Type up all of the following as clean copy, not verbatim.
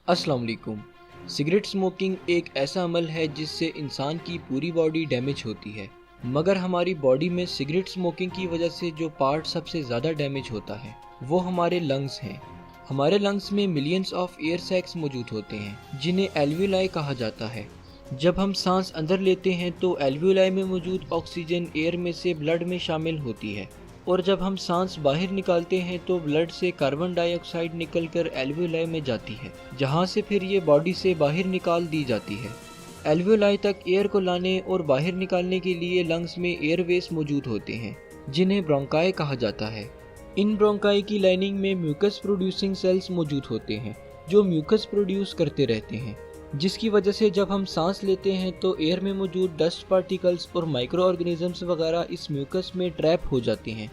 अस्सलाम वालेकुम। Cigarette smoking एक ऐसा अमल है जिससे इंसान की पूरी बॉडी डैमेज होती है, मगर हमारी बॉडी में सिगरेट स्मोकिंग की वजह से जो पार्ट सबसे ज़्यादा डैमेज होता है वो हमारे लंग्स हैं। हमारे लंग्स में मिलियंस ऑफ एयर सैक्स मौजूद होते हैं जिन्हें एल्वियोलाई कहा जाता है। जब हम सांस अंदर लेते हैं तो एल्वियोलाई में मौजूद ऑक्सीजन एयर में से ब्लड में शामिल होती है, और जब हम सांस बाहर निकालते हैं तो ब्लड से कार्बन डाइऑक्साइड निकलकर एल्वियोलाई में जाती है, जहां से फिर ये बॉडी से बाहर निकाल दी जाती है। एल्वियोलाई तक एयर को लाने और बाहर निकालने के लिए लंग्स में एयरवेज मौजूद होते हैं जिन्हें ब्रोंकाई कहा जाता है। इन ब्रोंकाई की लाइनिंग में म्यूकस प्रोड्यूसिंग सेल्स मौजूद होते हैं जो म्यूकस प्रोड्यूस करते रहते हैं, जिसकी वजह से जब हम सांस लेते हैं तो एयर में मौजूद डस्ट पार्टिकल्स और माइक्रो ऑर्गेनिजम्स वगैरह इस म्यूकस में ट्रैप हो जाते हैं।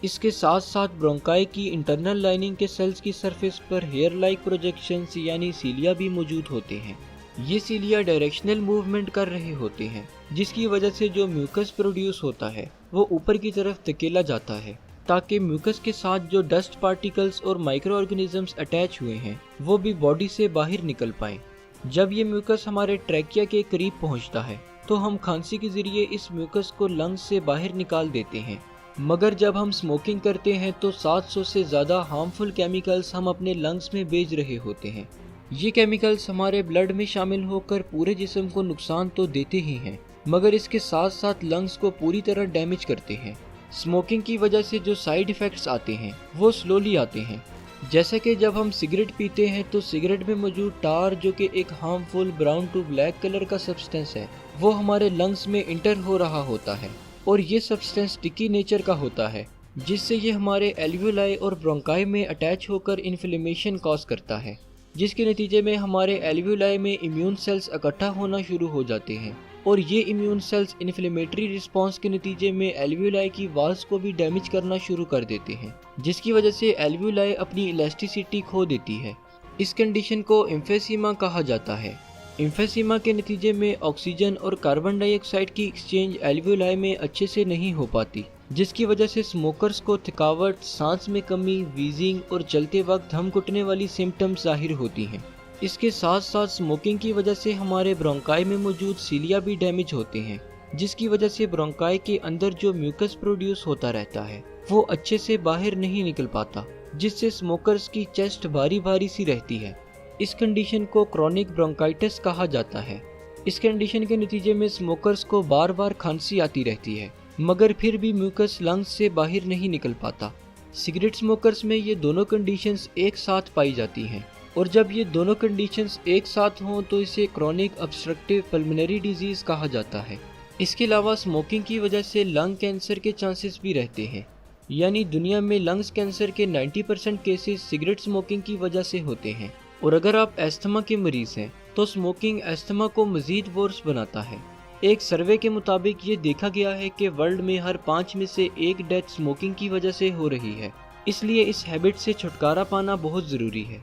इसके साथ साथ ब्रोंकाई की इंटरनल लाइनिंग के सेल्स की सरफेस पर हेयर लाइक प्रोजेक्शंस यानी सीलिया भी मौजूद होते हैं। ये सीलिया डायरेक्शनल मूवमेंट कर रहे होते हैं, जिसकी वजह से जो म्यूकस प्रोड्यूस होता है वो ऊपर की तरफ धकेला जाता है ताकि म्यूकस के साथ जो डस्ट पार्टिकल्स और माइक्रो ऑर्गेनिजम्स अटैच हुए हैं वो भी बॉडी से बाहर निकल पाएं। जब ये म्यूकस हमारे ट्रैकिया के करीब पहुंचता है तो हम खांसी के जरिए इस म्यूकस को लंग्स से बाहर निकाल देते हैं, मगर जब हम स्मोकिंग करते हैं तो 700 से ज़्यादा हार्मफुल केमिकल्स हम अपने लंग्स में भेज रहे होते हैं। ये केमिकल्स हमारे ब्लड में शामिल होकर पूरे जिस्म को नुकसान तो देते ही हैं, मगर इसके साथ साथ लंग्स को पूरी तरह डैमेज करते हैं। स्मोकिंग की वजह से जो साइड इफ़ेक्ट्स आते हैं वो स्लोली आते हैं, जैसे कि जब हम सिगरेट पीते हैं तो सिगरेट में मौजूद टार, जो कि एक harmful brown to black colour का सब्सटेंस है, वो हमारे लंग्स में इंटर हो रहा होता है और ये सब्सटेंस स्टिकी नेचर का होता है, जिससे ये हमारे एल्वियोलाई और ब्रोंकाई में अटैच होकर इन्फ्लेमेशन कॉज करता है, जिसके नतीजे में हमारे एल्वियोलाई में इम्यून सेल्स इकट्ठा होना शुरू हो जाते हैं और ये इम्यून सेल्स इन्फ्लेमेटरी रिस्पांस के नतीजे में एल्वियोलाई की वॉल्स को भी डैमेज करना शुरू कर देते हैं, जिसकी वजह से एल्वियोलाई अपनी इलास्टिसिटी खो देती है। इस कंडीशन को एम्फेसीमा कहा जाता है। एम्फेसीमा के नतीजे में ऑक्सीजन और कार्बन डाइऑक्साइड की एक्सचेंज एल्वियोलाई में अच्छे से नहीं हो पाती, जिसकी वजह से स्मोकर्स को थकावट, सांस में कमी, वीजिंग और चलते वक्त दम घुटने वाली सिम्टम्स जाहिर होती हैं। इसके साथ साथ स्मोकिंग की वजह से हमारे ब्रोंकाई में मौजूद सीलिया भी डैमेज होते हैं, जिसकी वजह से ब्रोंकाई के अंदर जो म्यूकस प्रोड्यूस होता रहता है वो अच्छे से बाहर नहीं निकल पाता, जिससे स्मोकर्स की चेस्ट भारी भारी सी रहती है। इस कंडीशन को क्रोनिक ब्रोंकाइटिस कहा जाता है। इस कंडीशन के नतीजे में स्मोकर्स को बार बार खांसी आती रहती है, मगर फिर भी म्यूकस लंग्स से बाहर नहीं निकल पाता। सिगरेट स्मोकर्स में ये दोनों कंडीशंस एक साथ पाई जाती हैं, और जब ये दोनों कंडीशंस एक साथ हों तो इसे क्रोनिक ऑब्स्ट्रक्टिव पल्मोनरी डिजीज़ कहा जाता है। इसके अलावा स्मोकिंग की वजह से लंग कैंसर के चांसेस भी रहते हैं, यानी दुनिया में लंग्स कैंसर के 90% केसेस सिगरेट स्मोकिंग की वजह से होते हैं। और अगर आप एस्थमा के मरीज हैं तो स्मोकिंग एस्थमा को मजीद वर्स बनाता है। एक सर्वे के मुताबिक ये देखा गया है कि वर्ल्ड में हर 5 में से 1 डेथ स्मोकिंग की वजह से हो रही है, इसलिए इस हैबिट से छुटकारा पाना बहुत ज़रूरी है।